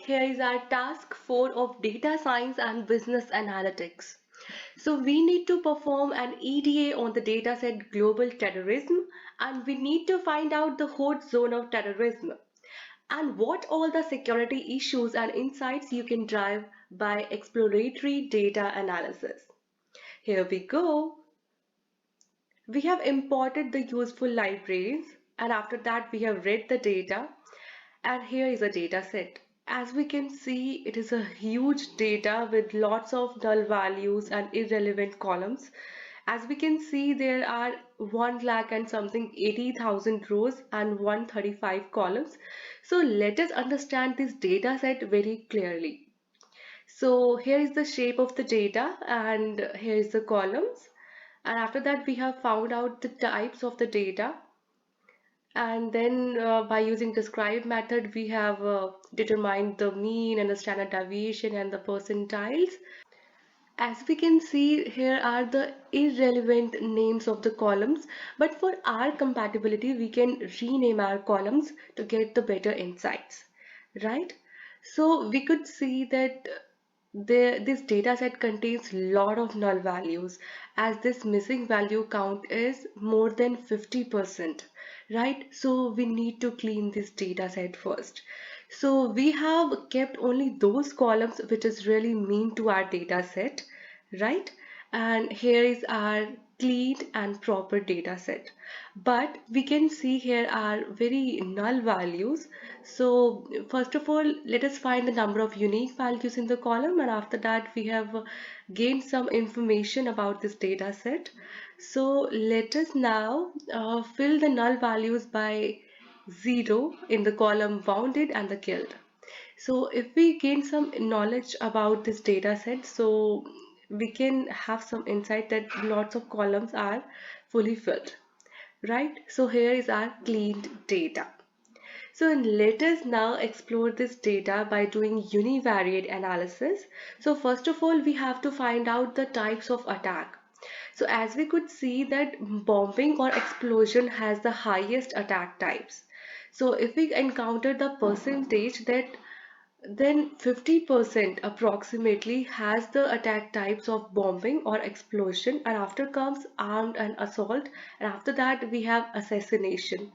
here is our task 4 of data science and business analytics. So we need to perform an EDA on the dataset global terrorism, and we need to find out the hot zone of terrorism and what all the security issues and insights you can drive by exploratory data analysis. Here we go. We have imported the useful libraries, and after that we have read the data, and here is a data set. As we can see, it is a huge data with lots of null values and irrelevant columns. As we can see, there are 1 lakh and something 80,000 rows and 135 columns. So let us understand this data set very clearly. So here is the shape of the data, and here is the columns. And after that, we have found out the types of the data. And then by using describe method, we have determined the mean and the standard deviation and the percentiles. As we can see, here are the irrelevant names of the columns, but for our compatibility, we can rename our columns to get the better insights, right? So we could see that this data set contains lot of null values, as this missing value count is more than 50%, right? So we need to clean this data set first. So we have kept only those columns which is really mean to our data set, right? And here is our clean and proper data set. But we can see here are very null values. So first of all, let us find the number of unique values in the column, and after that we have gained some information about this data set. So let us now fill the null values by 0 in the column bounded and the killed. So if we gain some knowledge about this data set, so we can have some insight that lots of columns are fully filled, right? So here is our cleaned data. So let us now explore this data by doing univariate analysis. So first of all, we have to find out the types of attack. So as we could see that bombing or explosion has the highest attack types. So if we encounter the percentage that then 50% approximately has the attack types of bombing or explosion, and after comes armed and assault, and after that we have assassination.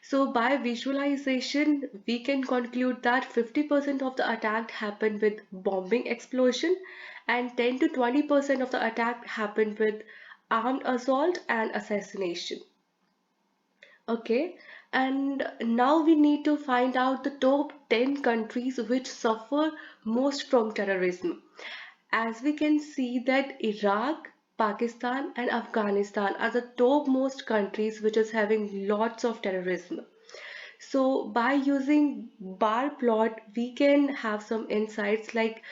So by visualization, we can conclude that 50% of the attack happened with bombing explosion and 10 to 20% of the attack happened with armed assault and assassination. Okay, and now we need to find out the top 10 countries which suffer most from terrorism. As we can see that Iraq, Pakistan and Afghanistan are the top most countries which is having lots of terrorism. So by using bar plot, we can have some insights like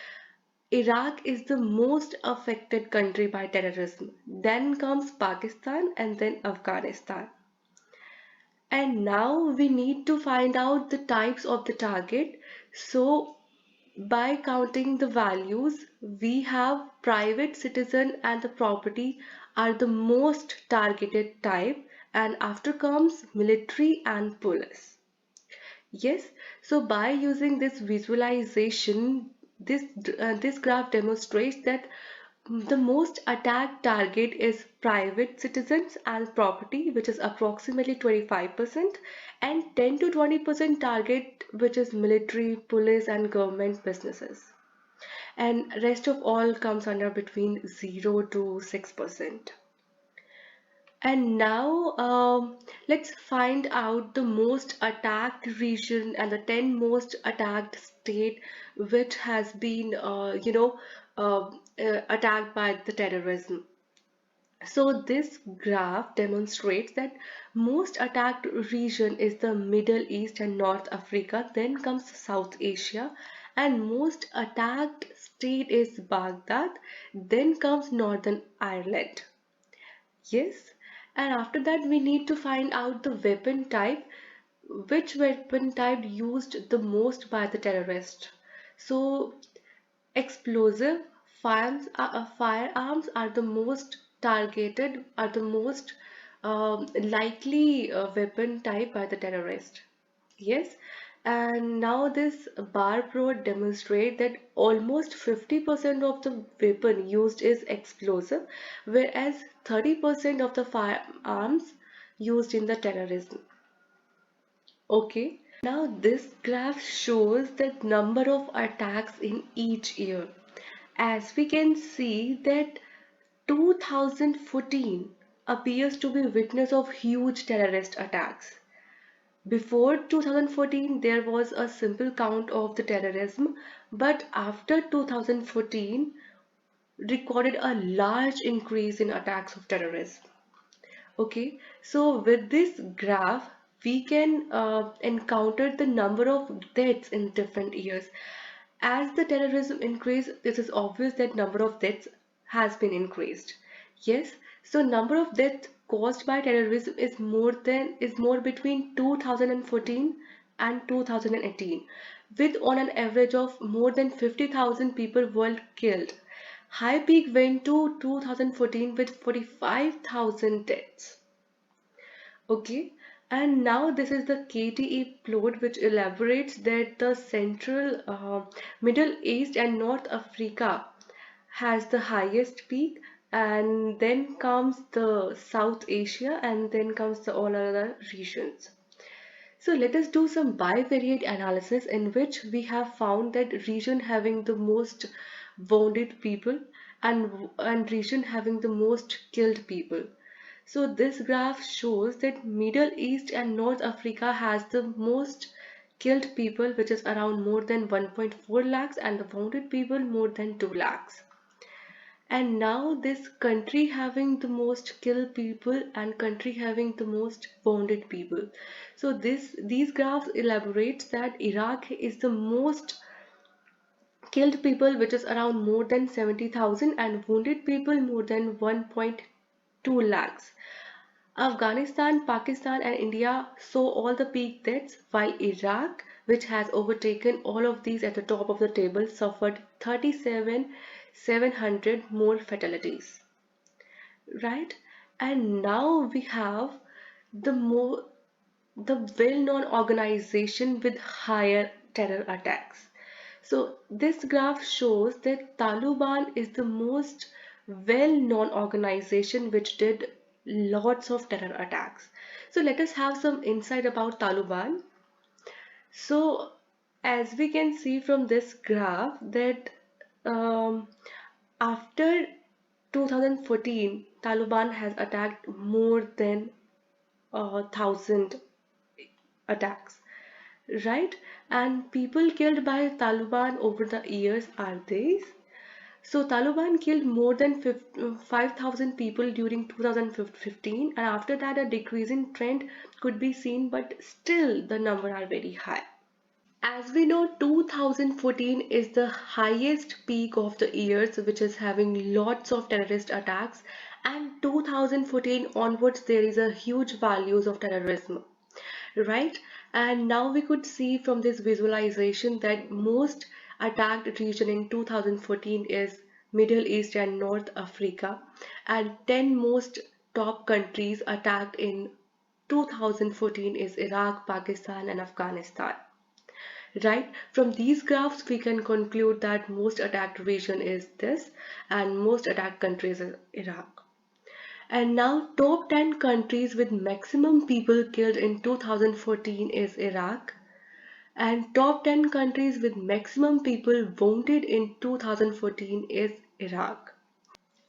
Iraq is the most affected country by terrorism. Then comes Pakistan and then Afghanistan. And now we need to find out the types of the target. So by counting the values, we have private citizen and the property are the most targeted type, and after comes military and police. Yes, so by using this visualization, this graph demonstrates that the most attacked target is private citizens and property, which is approximately 25%, and 10 to 20% target, which is military, police, and government businesses. And rest of all comes under between 0 to 6%. And now let's find out the most attacked region and the 10 most attacked state which has been, attacked by the terrorism. So this graph demonstrates that most attacked region is the Middle East and North Africa, then comes South Asia, and most attacked state is Baghdad, then comes Northern Ireland. Yes, and after that we need to find out the weapon type, which weapon type used the most by the terrorist. So explosive firearms are the most targeted, are the most likely weapon type by the terrorist. Yes, And now this bar plot demonstrates that almost 50% of the weapon used is explosive, whereas 30% of the firearms used in the terrorism. Okay, now this graph shows the number of attacks in each year. As we can see that 2014 appears to be witness of huge terrorist attacks. Before 2014, there was a simple count of the terrorism, but after 2014, recorded a large increase in attacks of terrorism. Okay, so with this graph, we can encounter the number of deaths in different years. As the terrorism increase, it is obvious that number of deaths has been increased. Yes, so number of deaths caused by terrorism is more between 2014 and 2018, with on an average of more than 50,000 people world killed. High peak went to 2014 with 45,000 deaths. Okay, and now this is the KTE plot which elaborates that the Central, Middle East and North Africa has the highest peak, and then comes the South Asia, and then comes the all other regions. So let us do some bivariate analysis in which we have found that region having the most wounded people and region having the most killed people. So this graph shows that Middle East and North Africa has the most killed people, which is around more than 1.4 lakhs, and the wounded people more than 2 lakhs. And now this country having the most killed people and country having the most wounded people. So these graphs elaborates that Iraq is the most killed people, which is around more than 70,000, and wounded people more than 1.2 lakhs. Afghanistan, Pakistan and India saw all the peak deaths, while Iraq, which has overtaken all of these at the top of the table, suffered 37,700 more fatalities. Right? And now we have the more the well-known organization with higher terror attacks. So this graph shows that Taliban is the most well-known organization which did lots of terror attacks. So let us have some insight about Taliban. So as we can see from this graph that um, after 2014, Taliban has attacked more than 1,000 attacks, right? And people killed by Taliban over the years are these. So Taliban killed more than 5,000 people during 2015, and after that a decreasing trend could be seen, but still the number are very high. As we know, 2014 is the highest peak of the years, which is having lots of terrorist attacks, and 2014 onwards there is a huge values of terrorism, right? And now we could see from this visualization that most attacked region in 2014 is Middle East and North Africa, and 10 most top countries attacked in 2014 is Iraq, Pakistan and Afghanistan. Right, from these graphs we can conclude that most attacked region is this and most attacked countries is Iraq. And now top 10 countries with maximum people killed in 2014 is Iraq, and top 10 countries with maximum people wounded in 2014 is Iraq.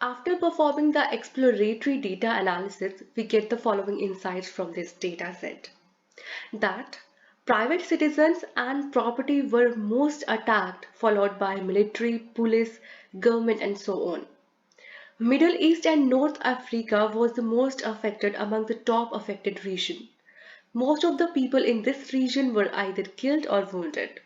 After performing the exploratory data analysis, we get the following insights from this data set. That private citizens and property were most attacked, followed by military, police, government and so on. Middle East and North Africa was the most affected among the top affected region. Most of the people in this region were either killed or wounded.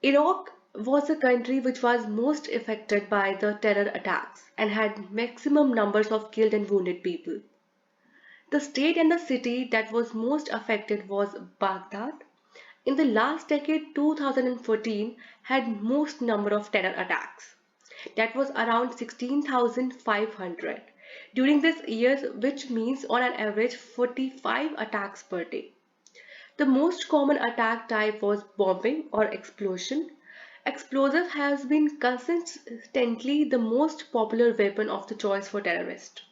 Iraq was the country which was most affected by the terror attacks and had maximum numbers of killed and wounded people. The state and the city that was most affected was Baghdad. In the last decade, 2014 had most number of terror attacks. That was around 16,500 during this year, which means on an average 45 attacks per day. The most common attack type was bombing or explosion. Explosive has been consistently the most popular weapon of the choice for terrorists.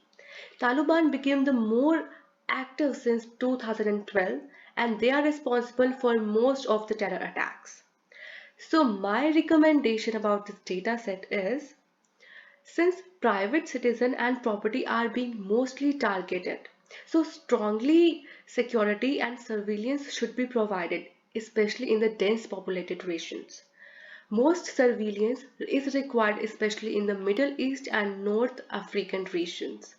Taliban became the more active since 2012 and they are responsible for most of the terror attacks. So my recommendation about this data set is since private citizen and property are being mostly targeted, so strongly security and surveillance should be provided, especially in the dense populated regions. Most surveillance is required especially in the Middle East and North African regions.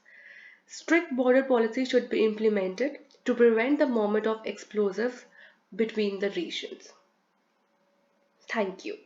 Strict border policy should be implemented to prevent the movement of explosives between the regions. Thank you.